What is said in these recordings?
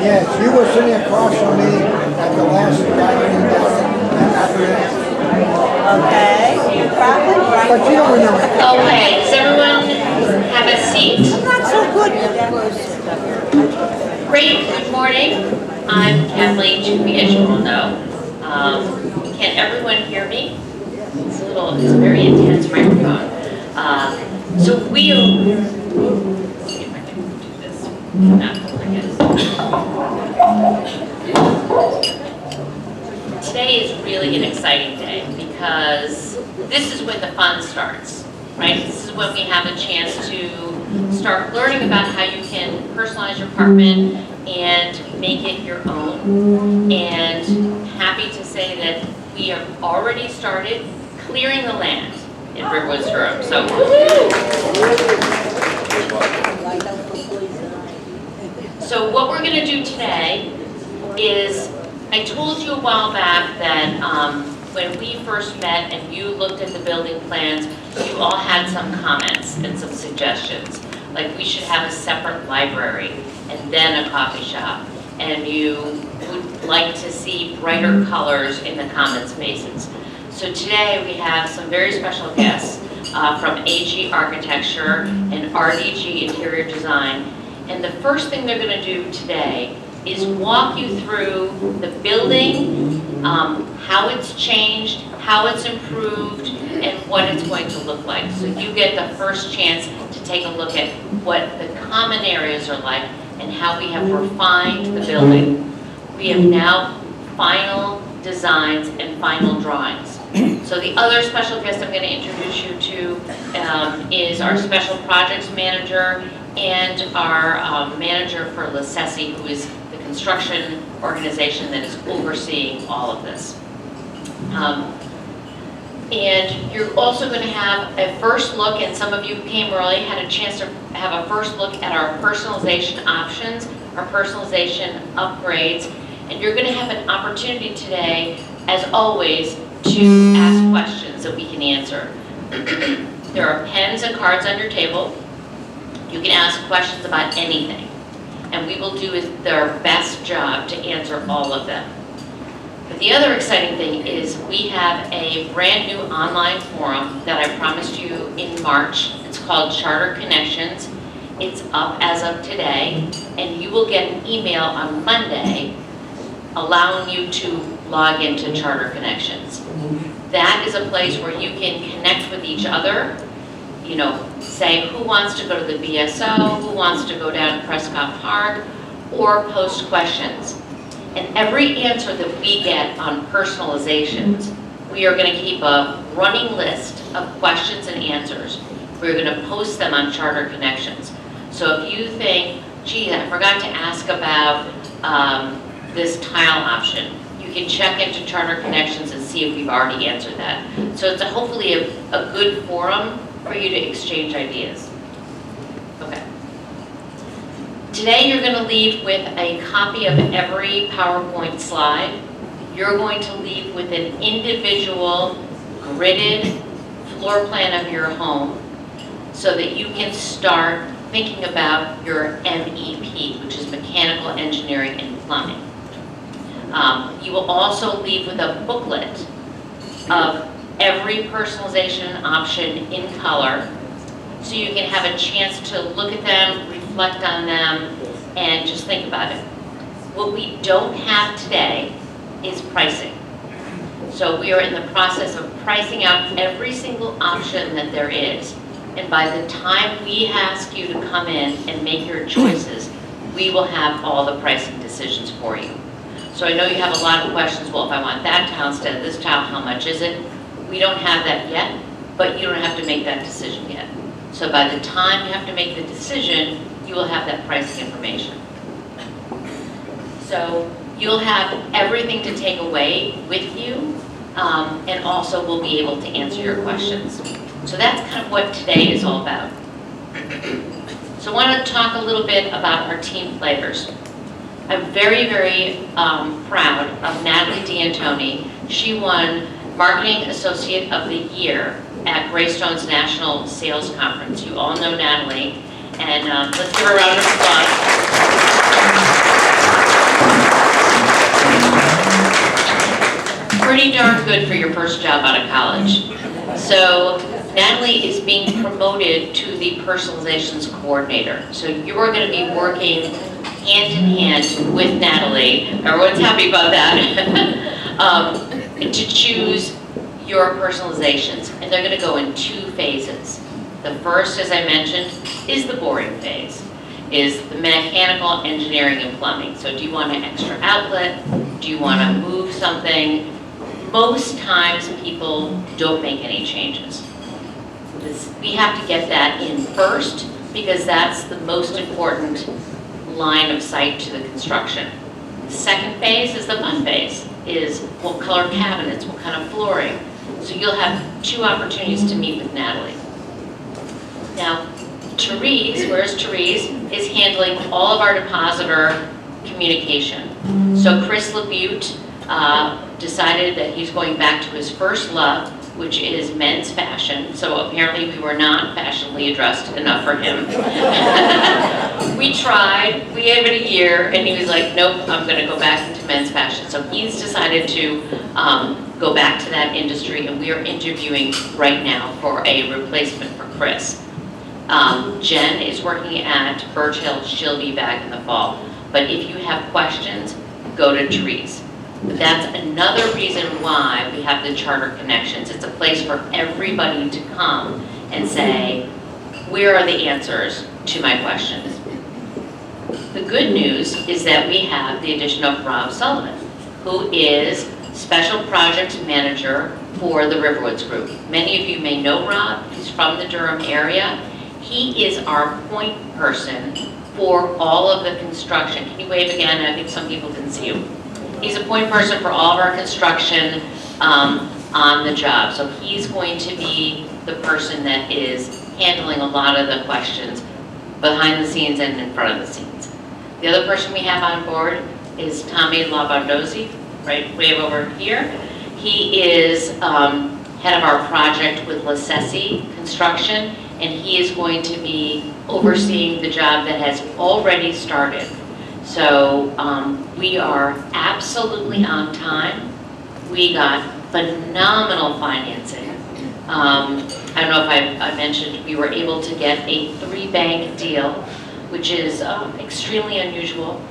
Yes, you were sitting across from me at the last gathering down at Okay. but you don't remember. Okay, does everyone have a seat? Not so good. Great, good morning. I'm Kathleen Chupie, as you all know. Can everyone hear me? It's a very intense microphone. So let's see if I can do this. No, Today is really an exciting day because this is when the fun starts, right? This is when we have a chance to start learning about how you can personalize your apartment and make it your own. And happy to say that we have already started clearing the land in Riverwoods Durham. So what we're going to do today is, I told you a while back that when we first met and you looked at the building plans, you all had some comments and some suggestions. Like we should have a separate library and then a coffee shop. And you would like to see brighter colors in the common spaces. So today we have some very special guests from AG Architecture and RDG Interior Design. And the first thing they're going to do today is walk you through the building, how it's changed, how it's improved, and what it's going to look like. So you get the first chance to take a look at what the common areas are like and how we have refined the building. We have now final designs and final drawings. So the other special guest I'm going to introduce you to is our special projects manager and our manager for Lacessi, who is the construction organization that is overseeing all of this. And you're also going to have a first look, and some of you came early, had a chance to have a first look at our personalization options, our personalization upgrades, and you're going to have an opportunity today, as always, to ask questions that we can answer. There are pens and cards on your table. You can ask questions about anything, and we will do their best job to answer all of them. But the other exciting thing is we have a brand new online forum that I promised you in March. It's called Charter Connections. It's up as of today, and you will get an email on Monday allowing you to log into Charter Connections. That is a place where you can connect with each other, you know, say who wants to go to the BSO, who wants to go down to Prescott Park, or post questions. And every answer that we get on personalizations, we are going to keep a running list of questions and answers. We're going to post them on Charter Connections. So if you think, gee, I forgot to ask about this tile option, you can check into Charter Connections and see if we've already answered that. So it's hopefully a good forum for you to exchange ideas. Okay. Today you're going to leave with a copy of every PowerPoint slide. You're going to leave with an individual gridded floor plan of your home so that you can start thinking about your MEP, which is Mechanical Engineering and Plumbing. You will also leave with a booklet of every personalization option in color, so you can have a chance to look at them, reflect on them, and just think about it. What we don't have today is pricing. So we are in the process of pricing out every single option that there is. And by the time we ask you to come in and make your choices, we will have all the pricing decisions for you. So I know you have a lot of questions. Well, if I want that tile instead of this tile, how much is it? We don't have that yet, but you don't have to make that decision yet. So by the time you have to make the decision, you will have that pricing information. So you'll have everything to take away with you, and also we'll be able to answer your questions. So that's kind of what today is all about. So I want to talk a little bit about our team players. I'm very, very proud of Natalie D'Antoni. She won Marketing Associate of the Year at Greystone's National Sales Conference. You all know Natalie, and let's give her a round of applause. pretty darn good for your first job out of college. So Natalie is being promoted to the personalizations coordinator. So you are going to be working hand in hand with Natalie. Everyone's happy about that. To choose your personalizations. And they're going to go in 2 phases. The first, as I mentioned, is the boring phase, is the mechanical, engineering, and plumbing. So do you want an extra outlet? Do you want to move something? Most times people don't make any changes. We have to get that in first because that's the most important line of sight to the construction. The second phase is the fun phase, is what color cabinets, what kind of flooring. So you'll have 2 opportunities to meet with Natalie. Now, Therese, where's Therese, is handling all of our depositor communication. So Chris LaBute decided that he's going back to his first love, which is men's fashion. So apparently we were not fashionably addressed enough for him. We tried, we gave it a year, and he was like, nope, I'm gonna go back into men's fashion. So he's decided to go back to that industry, and we are interviewing right now for a replacement for Chris. Jen is working at Birch Hill. She'll be back in the fall. But if you have questions, go to Therese. But that's another reason why we have the Charter Connections. It's a place for everybody to come and say, where are the answers to my questions? The good news is that we have the addition of Rob Sullivan, who is Special Projects Manager for the Riverwoods Group. Many of you may know Rob. He's from the Durham area. He is our point person for all of the construction. Can you wave again? I think some people didn't see you. He's a point person for all of our construction on the job. So he's going to be the person that is handling a lot of the questions behind the scenes and in front of the scenes. The other person we have on board is Tommy Labardozzi, right, wave over here. He is head of our project with Lassesi Construction, and he is going to be overseeing the job that has already started. So we are absolutely on time. We got phenomenal financing. I don't know if I mentioned, we were able to get a 3-bank deal, which is extremely unusual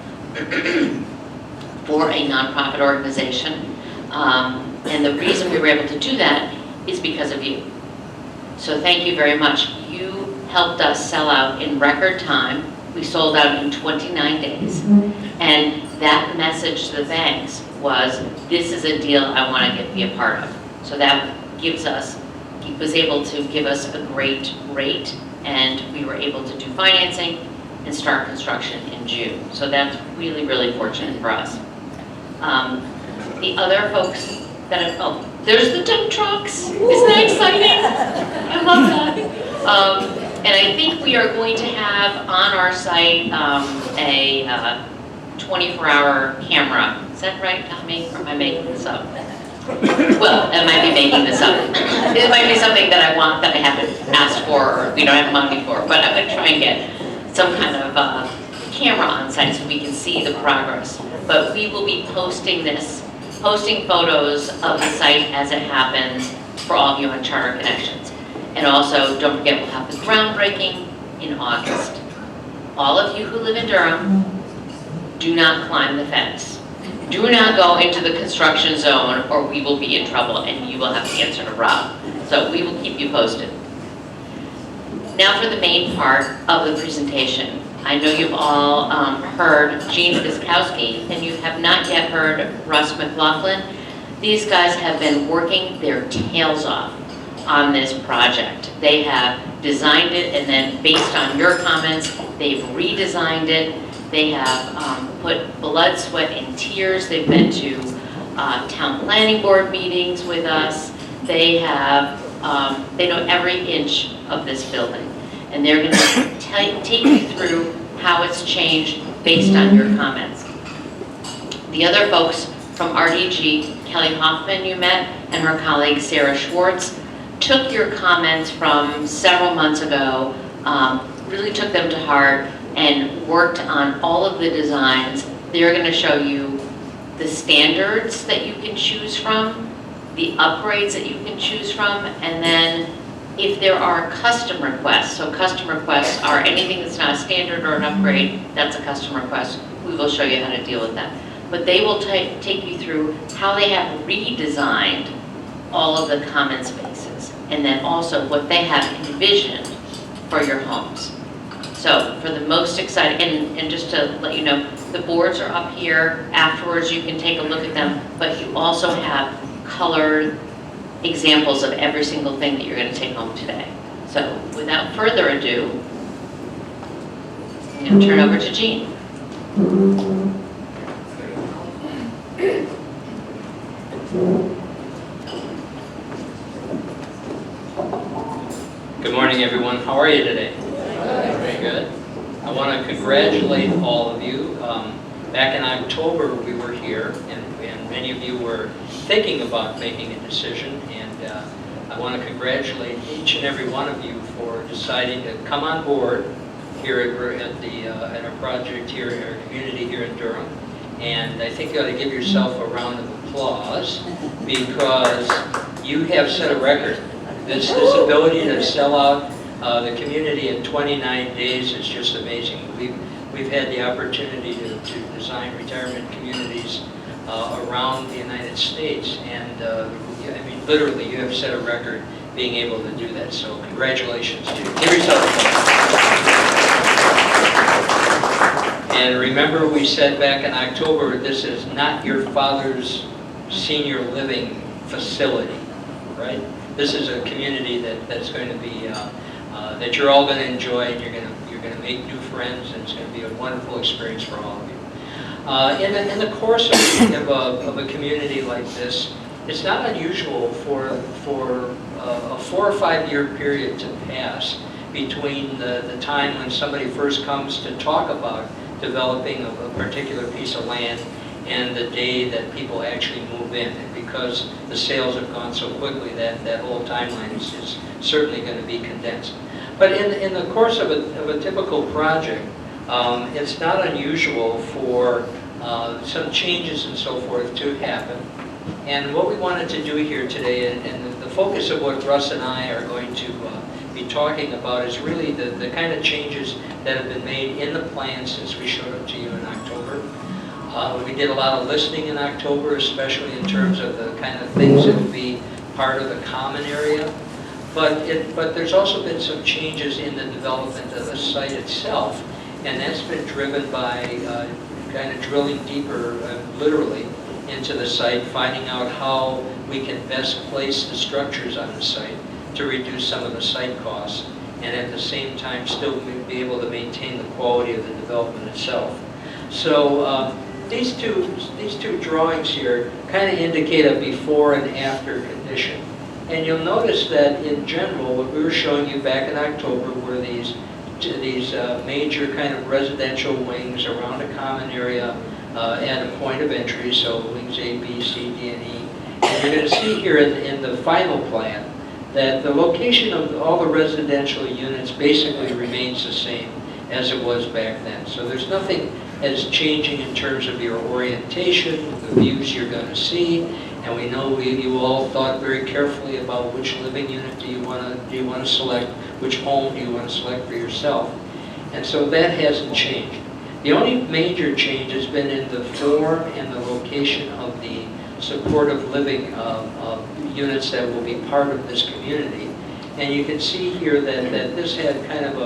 for a nonprofit organization. And the reason we were able to do that is because of you. So thank you very much. You helped us sell out in record time. We sold out in 29 days. And that message to the banks was, this is a deal I want to be a part of. So that was able to give us a great rate, and we were able to do financing and start construction in June. So that's really, really fortunate for us. The other folks that have, there's the dump trucks. Isn't that exciting? I love that. And I think we are going to have on our site a 24-hour camera. Is that right, Tommy? Or am I making this up? Well, I might be making this up. It might be something that I want that I haven't asked for or we don't have money for. But I'm going to try and get some kind of camera on site so we can see the progress. But we will be posting photos of the site as it happens for all of you on Charter Connections. And also, don't forget, we'll have the groundbreaking in August. All of you who live in Durham, do not climb the fence. Do not go into the construction zone or we will be in trouble and you will have to answer to Rob. So we will keep you posted. Now for the main part of the presentation. I know you've all heard Gene Fiskowski and you have not yet heard Russ McLaughlin. These guys have been working their tails off on this project. They have designed it, and then based on your comments, they've redesigned it. They have put blood, sweat, and tears. They've been to town planning board meetings with us. They have, they know every inch of this building. And they're going to take you through how it's changed based on your comments. The other folks from RDG, Kelly Hoffman you met, and her colleague Sarah Schwartz, took your comments from several months ago, really took them to heart, and worked on all of the designs. They're going to show you the standards that you can choose from, the upgrades that you can choose from, and then if there are custom requests, so custom requests are anything that's not a standard or an upgrade, that's a custom request. We will show you how to deal with that. But they will take you through how they have redesigned all of the common spaces, and then also what they have envisioned for your homes. So for the most exciting, and just to let you know, the boards are up here. Afterwards, you can take a look at them, but you also have colored examples of every single thing that you're going to take home today. So without further ado, I'm going to turn over to Jean. Good morning, everyone. How are you today? Very good. I want to congratulate all of you. Back in October, we were here, and many of you were thinking about making a decision, and I want to congratulate each and every one of you for deciding to come on board here at our project here, our community here in Durham. And I think you ought to give yourself a round of applause, because you have set a record. This ability to sell out the community in 29 days is just amazing. We've had the opportunity to design retirement communities around the United States, and I mean, literally, you have set a record being able to do that. So congratulations to you. Give yourself a applause. And remember, we said back in October, this is not your father's senior living facility, right? This is a community that's going to be that you're all going to enjoy, and you're going to make new friends, and it's going to be a wonderful experience for all of you. In the course of a community like this, it's not unusual for a 4 or 5 year period to pass between the time when somebody first comes to talk about developing a particular piece of land and the day that people actually move in. And because the sales have gone so quickly, that whole timeline is certainly going to be condensed. But in the course of a typical project, it's not unusual for some changes and so forth to happen. And what we wanted to do here today, and the focus of what Russ and I are going to be talking about, is really the kind of changes that have been made in the plan since we showed up to you in October. We did a lot of listening in October, especially in terms of the kind of things that would be part of the common area. But there's also been some changes in the development of the site itself, and that's been driven by kind of drilling deeper, literally, into the site, finding out how we can best place the structures on the site to reduce some of the site costs, and at the same time still be able to maintain the quality of the development itself. So these two drawings here kind of indicate a before and after condition. And you'll notice that in general, what we were showing you back in October were these major kind of residential wings around a common area and a point of entry, so wings A, B, C, D, and E. And you're going to see here in the final plan that the location of all the residential units basically remains the same as it was back then. So there's nothing that's changing in terms of your orientation, the views you're going to see. And we know you all thought very carefully about which living unit do you want to select, which home do you want to select for yourself. And so that hasn't changed. The only major change has been in the form and the location of the supportive living units that will be part of this community. And you can see here that this had kind of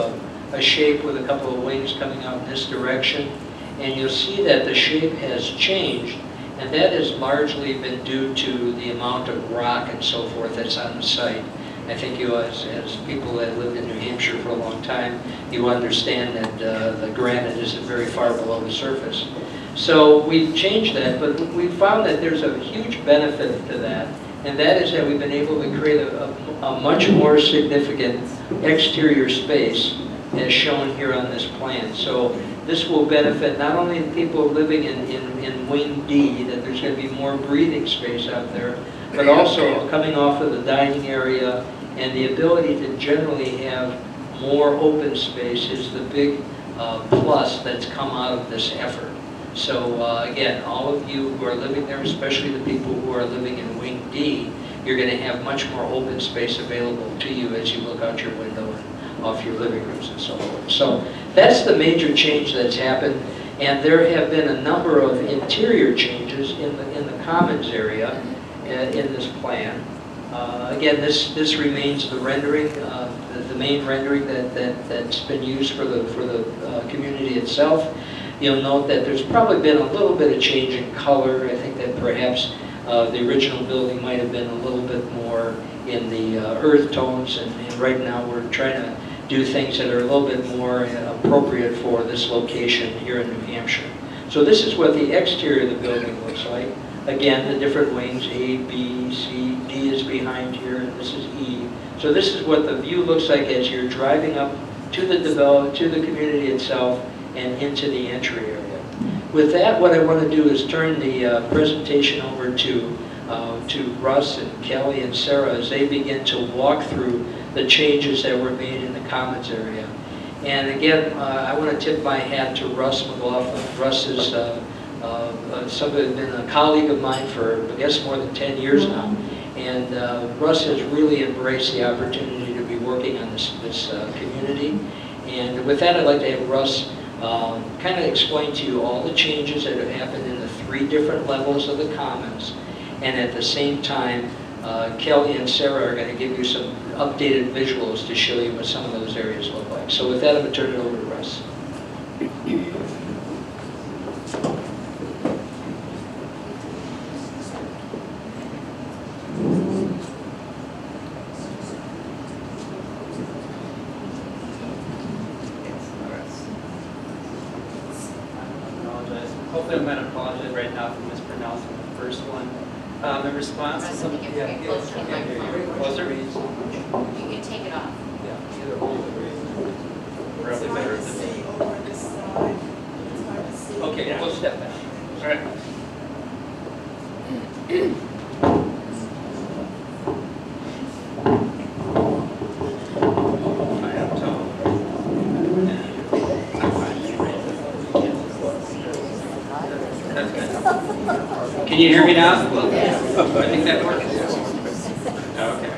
a shape with a couple of wings coming out in this direction. And you'll see that the shape has changed, and that has largely been due to the amount of rock and so forth that's on the site. I think you, as people that lived in New Hampshire for a long time, you understand that the granite isn't very far below the surface. So we've changed that, but we found that there's a huge benefit to that, and that is that we've been able to create a much more significant exterior space as shown here on this plan. So this will benefit not only the people living in Wing D, that there's going to be more breathing space out there, but also coming off of the dining area, and the ability to generally have more open space is the big plus that's come out of this effort. So again, all of you who are living there, especially the people who are living in Wing D, you're going to have much more open space available to you as you look out your window and off your living rooms and so forth. So that's the major change that's happened. And there have been a number of interior changes in the commons area in this plan. Again, this remains the rendering, the main rendering that's been used for the community itself. You'll note that there's probably been a little bit of change in color. I think that perhaps the original building might have been a little bit more in the earth tones, and right now we're trying to do things that are a little bit more appropriate for this location here in New Hampshire. So this is what the exterior of the building looks like. Again, the different wings, A, B, C, D is behind here, and this is E. So this is what the view looks like as you're driving up to the community itself and into the entry area. With that, what I want to do is turn the presentation over to Russ and Kelly and Sarah as they begin to walk through the changes that were made in the commons area. And again, I want to tip my hat to Russ McLaughlin. Russ is somebody who's been a colleague of mine for, I guess, more than 10 years now. And Russ has really embraced the opportunity to be working on this community. And with that, I'd like to have Russ kind of explain to you all the changes that have happened in the 3 different levels of the commons. And at the same time, Kelly and Sarah are going to give you some updated visuals to show you what some of those areas look like. So with that, I'm going to turn it over to Russ. Hopefully I'm going to apologize right now for mispronouncing the first one. In response to some... Closer to the microphone. Closer? You can take it off. Probably better than me. Okay, we'll step back. All right. I have tone. That's good. Can you hear me now? I think that works. Okay.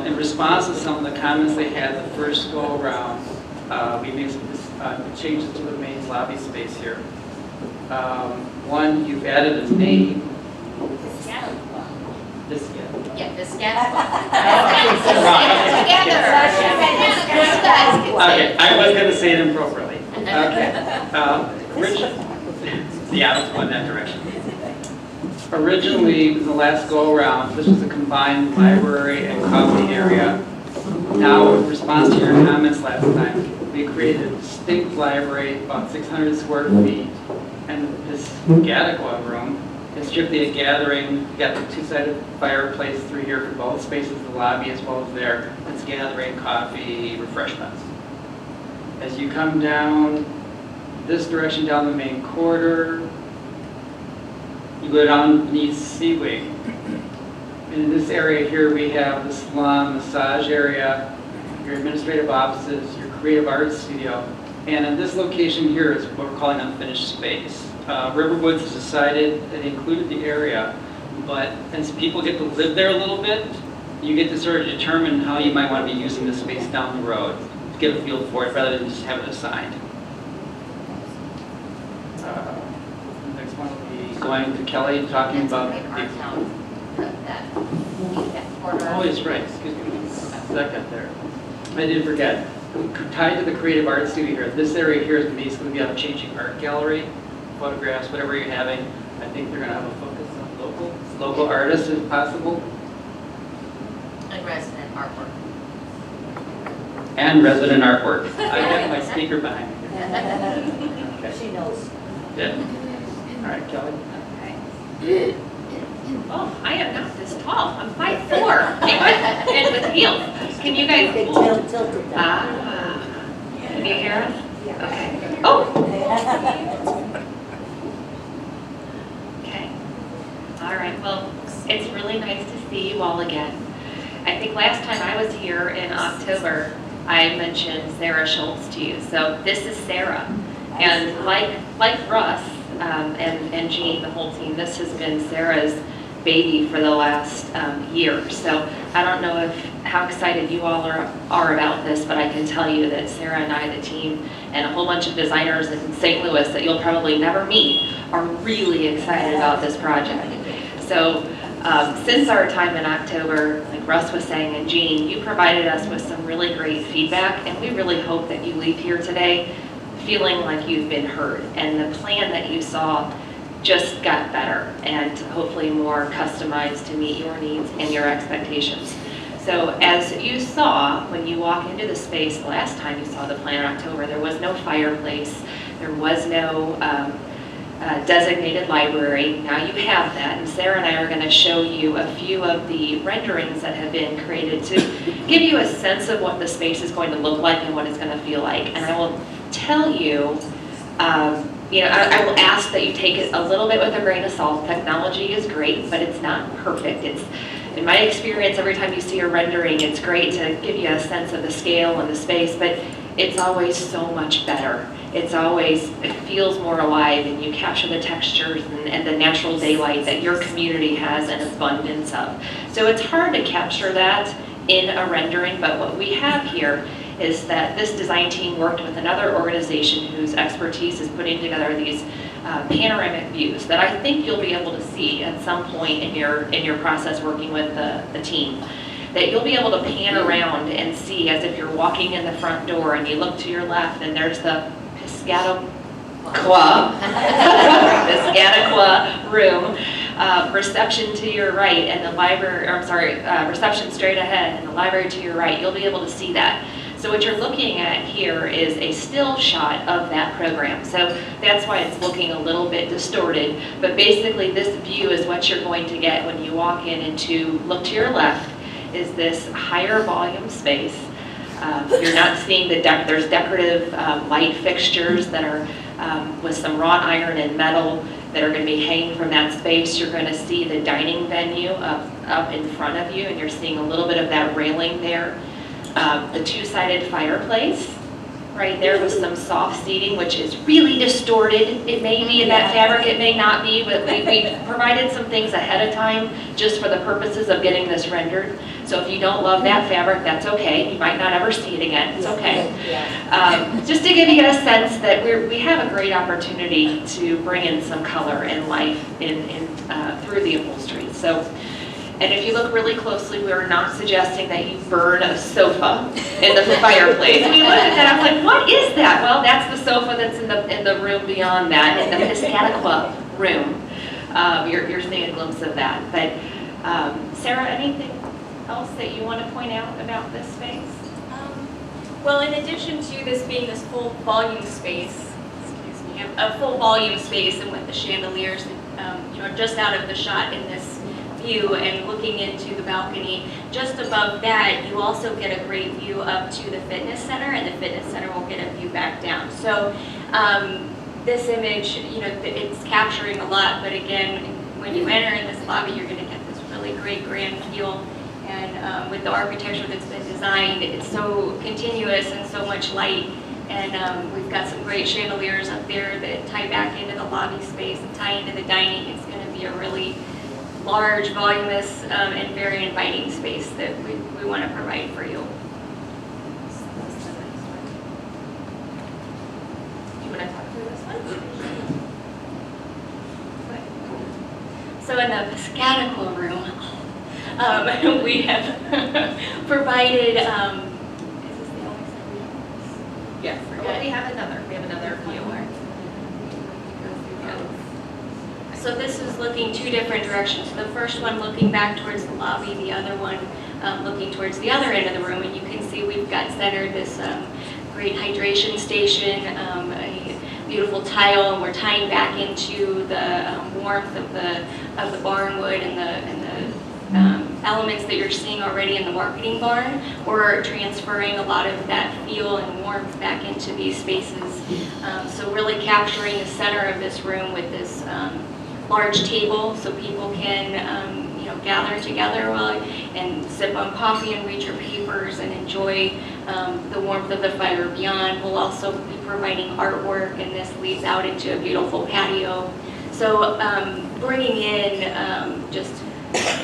In response to some of the comments they had the first go around, we made some changes to the main lobby space here. One, you've added a name. This Yeah, the scan. Okay, I was going to say it improperly. Okay. Yeah, let's go in that direction. Originally, the last go-around, this was a combined library and coffee area. Now, in response to your comments last time, we created a distinct library, about 600 square feet, and this Gattaca room is strictly a gathering. You got the 2-sided fireplace through here for both spaces, the lobby as well as there. It's gathering, coffee, refreshments. As you come down this direction, down the main corridor, you go down beneath C-Wing. In this area here, we have the salon, massage area, your administrative offices, your creative arts studio. And in this location here is what we're calling unfinished space. Riverwoods has decided it included the area, but as people get to live there a little bit, you get to sort of determine how you might want to be using this space down the road, to get a feel for it rather than just have it assigned. Next one will be going to Kelly, talking about... Oh, that's right, excuse me, second there. I did forget. Tied to the creative arts studio here, this area here is basically going to be a changing art gallery, photographs, whatever you're having. I think they're going to have a focus on local artists if possible. And resident artwork. And resident artwork. I have my speaker behind me. Okay. She knows. Yeah. All right, Kelly. Okay. Oh, I am not this tall. I'm 5'4", and with heels. Can you guys? Okay, tilt it down. Ah. Can you hear us? Okay. Oh. Okay. All right. Well, it's really nice to see you all again. I think last time I was here in October, I mentioned Sarah Schultz to you. So this is Sarah. And like Russ and Jean, the whole team, this has been Sarah's baby for the last year. So I don't know how excited you all are about this, but I can tell you that Sarah and I, the team, and a whole bunch of designers in St. Louis that you'll probably never meet are really excited about this project. So since our time in October, like Russ was saying and Jean, you provided us with some really great feedback, and we really hope that you leave here today feeling like you've been heard, and the plan that you saw just got better and hopefully more customized to meet your needs and your expectations. So as you saw when you walk into the space the last time you saw the plan in October, there was no fireplace, there was no designated library. Now you have that, and Sarah and I are going to show you a few of the renderings that have been created to give you a sense of what the space is going to look like and what it's going to feel like. And I will tell you, I will ask that you take it a little bit with a grain of salt. Technology is great, but it's not perfect. It's, in my experience, every time you see a rendering, it's great to give you a sense of the scale and the space, but it's always so much better. It feels more alive, and you capture the textures and the natural daylight that your community has an abundance of. So it's hard to capture that in a rendering, but what we have here is that this design team worked with another organization whose expertise is putting together these panoramic views that I think you'll be able to see at some point in your process working with the team. That you'll be able to pan around and see as if you're walking in the front door and you look to your left and there's the Piscataqua room, reception to your right, and the library, reception straight ahead and the library to your right. You'll be able to see that. So what you're looking at here is a still shot of that program. So that's why it's looking a little bit distorted. But basically this view is what you're going to get when you walk in and to look to your left is this higher volume space. You're not seeing there's decorative light fixtures that are with some wrought iron and metal that are going to be hanging from that space. You're going to see the dining venue up in front of you, and you're seeing a little bit of that railing there. The two-sided fireplace right there with some soft seating, which is really distorted. It may be in that fabric, it may not be, but we provided some things ahead of time just for the purposes of getting this rendered. So if you don't love that fabric, that's okay. You might not ever see it again. It's okay. Just to give you a sense that we have a great opportunity to bring in some color and life through the upholstery. So. And if you look really closely, we're not suggesting that you burn a sofa in the fireplace. We looked at that, I was like, what is that? Well, that's the sofa that's in the room beyond that, in the Piscataqua room. You're seeing a glimpse of that. But Sarah, anything else that you want to point out about this space? Well, in addition to this being this full volume space, a full volume space, and with the chandeliers, just out of the shot in this view and looking into the balcony, just above that, you also get a great view up to the fitness center, and the fitness center will get a view back down. So this image, it's capturing a lot, but again, when you enter in this lobby, you're going to get this really great grand feel. And with the architecture that's been designed, it's so continuous and so much light. And we've got some great chandeliers up there that tie back into the lobby space and tie into the dining. It's going to be a really large, voluminous, and very inviting space that we want to provide for you. Do you want to talk through this one? So in the Piscataqua room, we have provided, is this the only set we have? Yes. Oh, we have another view. So this is looking two different directions. The first one looking back towards the lobby, the other one looking towards the other end of the room. And you can see we've got centered this great hydration station, a beautiful tile, and we're tying back into the warmth of the barnwood and the elements that you're seeing already in the marketing barn. We're transferring a lot of that feel and warmth back into these spaces. So really capturing the center of this room with this large table, so people can gather together and sip on coffee and read your papers and enjoy the warmth of the fire beyond. We'll also be providing artwork, and this leads out into a beautiful patio. So bringing in just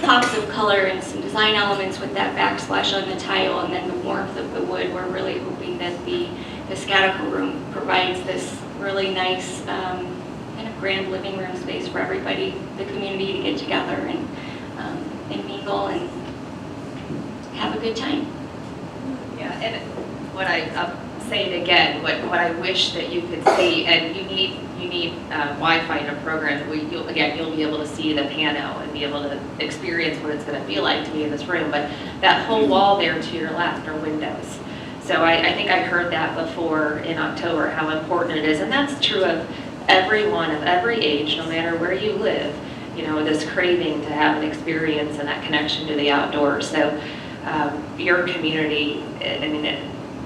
pops of color and some design elements with that backsplash on the tile and then the warmth of the wood, we're really hoping that the Piscataqua room provides this really nice kind of grand living room space for everybody, the community, to get together and mingle and have a good time. Yeah, and what I'm saying again, what I wish that you could see, and you need Wi-Fi in a program, you'll be able to see the piano and be able to experience what it's going to feel like to be in this room, but that whole wall there to your left are windows. So I think I heard that before in October, how important it is, and that's true of everyone of every age, no matter where you live, this craving to have an experience and that connection to the outdoors. So your community,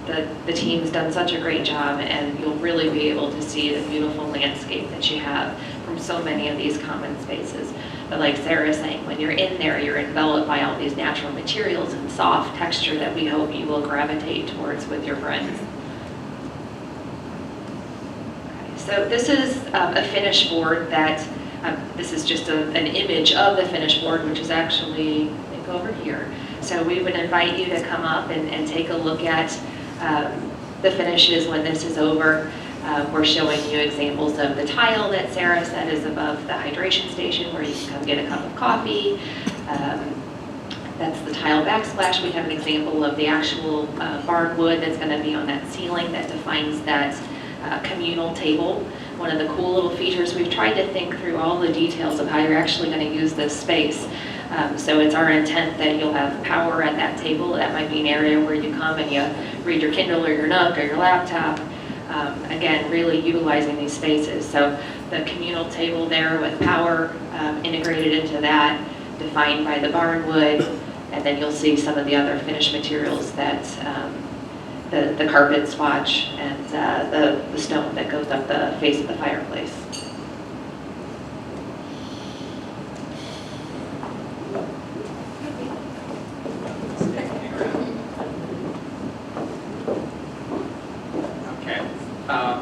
the team's done such a great job, and you'll really be able to see the beautiful landscape that you have from so many of these common spaces. But like Sarah is saying, when you're in there, you're enveloped by all these natural materials and soft texture that we hope you will gravitate towards with your friends. Okay, so this is a finish board that, this is just an image of the finish board, which is actually, I think, over here. So we would invite you to come up and take a look at the finishes when this is over. We're showing you examples of the tile that Sarah said is above the hydration station where you can come get a cup of coffee. That's the tile backsplash. We have an example of the actual barn wood that's going to be on that ceiling that defines that communal table. One of the cool little features, we've tried to think through all the details of how you're actually going to use this space. So it's our intent that you'll have power at that table. That might be an area where you come and you read your Kindle or your Nook or your laptop. Again, really utilizing these spaces. So the communal table there with power integrated into that, defined by the barn wood, and then you'll see some of the other finished materials that the carpet swatch and the stone that goes up the face of the fireplace.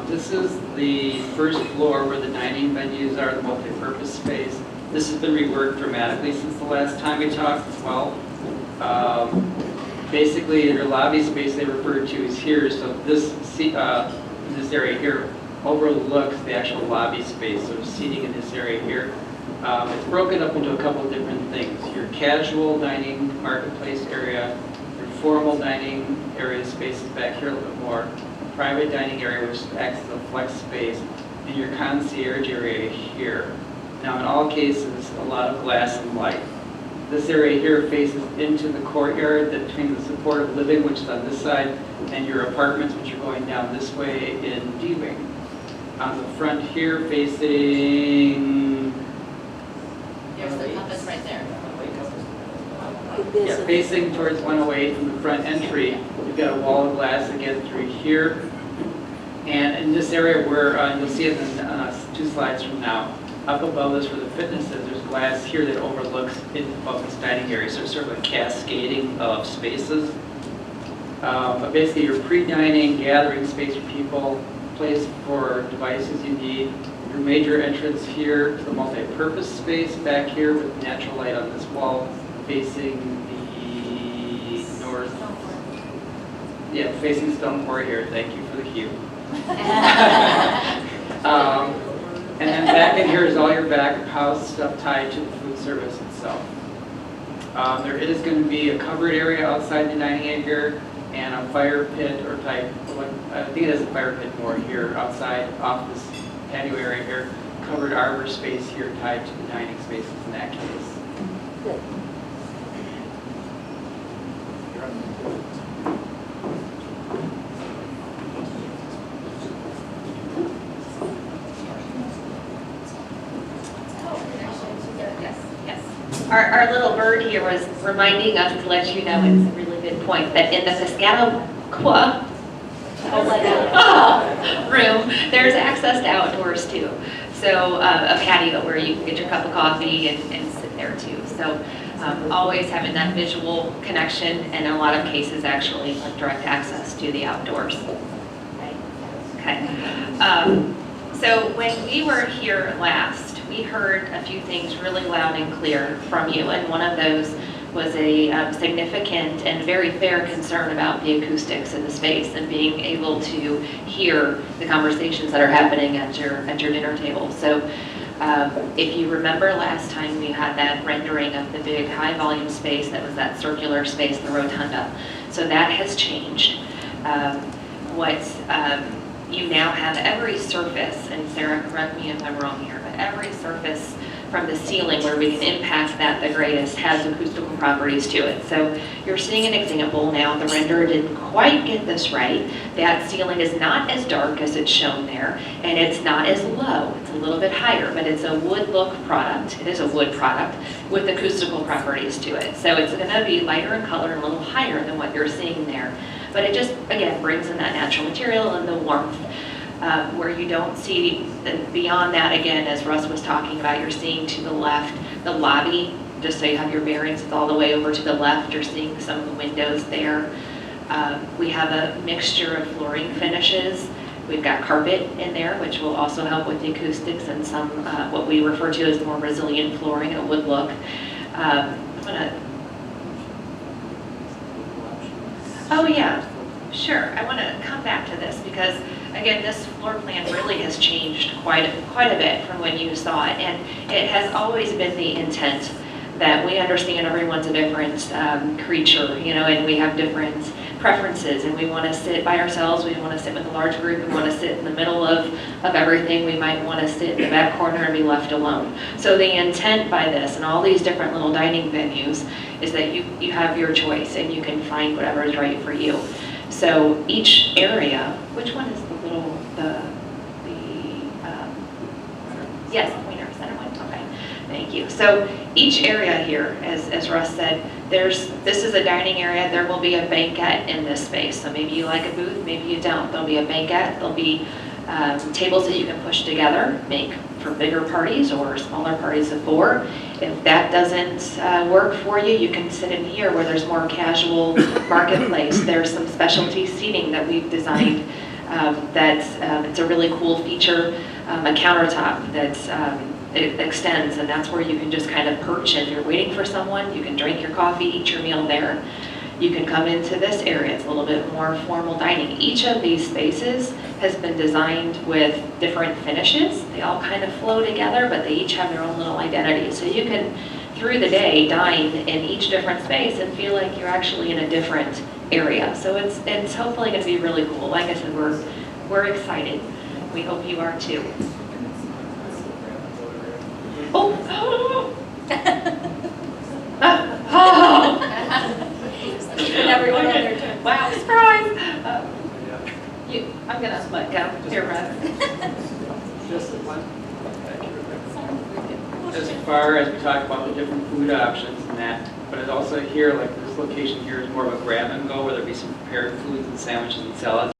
This is the first floor where the dining venues are, the multi-purpose space. This has been reworked dramatically since the last time we talked as well. Basically, your lobby space they refer to is here, so this area here overlooks the actual lobby space, so seating in this area here. It's broken up into a couple of different things. Your casual dining marketplace area, your formal dining area space is back here a little bit more, private dining area which acts as a flex space, and your concierge area here. Now in all cases, a lot of glass and light. This area here faces into the courtyard between the supportive living, which is on this side, and your apartments, which are going down this way in D-Wing. On the front here facing... There's the compass right there. Yeah, facing towards 108 from the front entry, you've got a wall of glass again through here. And in this area where you'll see it in 2 slides from now, up above this where the fitness is, there's glass here that overlooks above this dining area. So it's sort of a cascading of spaces. But basically your pre-dining gathering space for people, place for devices you need, your major entrance here to the multi-purpose space back here with natural light on this wall facing the north. Yeah, facing Stone Quarry here. Thank you for the cue. And then back in here is all your back of house stuff tied to the food service itself. There is going to be a covered area outside the dining area here and a fire pit or type, I think it is a fire pit more here outside off this patio area here. Covered arbor space here tied to the dining spaces in that case. Good. Our little bird here was reminding us to let you know, it's a really good point, that in the Piscataqua room, there's access to outdoors too. So a patio where you can get your cup of coffee and sit there too. So Always having that visual connection, and in a lot of cases, actually, like direct access to the outdoors. Okay. So when we were here last, we heard a few things really loud and clear from you, and one of those was a significant and very fair concern about the acoustics in the space and being able to hear the conversations that are happening at your dinner table. So if you remember last time we had that rendering of the big high volume space that was that circular space, the rotunda. So that has changed. You now have every surface, and Sarah, correct me if I'm wrong here, but every surface from the ceiling where we can impact that the greatest has acoustical properties to it. So you're seeing an example now. The renderer didn't quite get this right. That ceiling is not as dark as it's shown there, and it's not as low. It's a little bit higher, but it's a wood look product. It is a wood product with acoustical properties to it. So it's going to be lighter in color and a little higher than what you're seeing there. But it just, again, brings in that natural material and the warmth. Where you don't see, beyond that, again, as Russ was talking about, you're seeing to the left, the lobby, just so you have your bearings, it's all the way over to the left. You're seeing some of the windows there. We have a mixture of flooring finishes. We've got carpet in there, which will also help with the acoustics, and some, what we refer to as more resilient flooring, a wood look. Oh yeah, sure. I want to come back to this because, again, this floor plan really has changed quite a bit from when you saw it, and it has always been the intent that we understand everyone's a different creature, you know, and we have different preferences, and we want to sit by ourselves, we want to sit with a large group, we want to sit in the middle of everything, we might want to sit in the back corner and be left alone. So the intent by this and all these different little dining venues is that you have your choice and you can find whatever is right for you. So each area, which one is the little, yes, Wiener Center one, okay, thank you. So each area here, as Russ said, this is a dining area. There will be a banquette in this space. So maybe you like a booth, maybe you don't. There'll be a banquette. There'll be tables that you can push together, make for bigger parties or smaller parties of 4. If that doesn't work for you, you can sit in here where there's more casual marketplace. There's some specialty seating that we've designed it's a really cool feature, a countertop that's it extends, and that's where you can just kind of perch, and you're waiting for someone, you can drink your coffee, eat your meal there. You can come into this area, it's a little bit more formal dining. Each of these spaces has been designed with different finishes. They all kind of flow together, but they each have their own little identity. So you can, through the day, dine in each different space and feel like you're actually in a different area. So it's hopefully going to be really cool. Like I said, we're excited. We hope you are too. Oh! Everyone on their turn. Wow, surprise! I'm gonna let go. Here, Russ. Just one. As far as we talk about the different food options and that, but it's also here, like this location here is more of a grab and go, where there'll be some prepared foods and sandwiches and salads.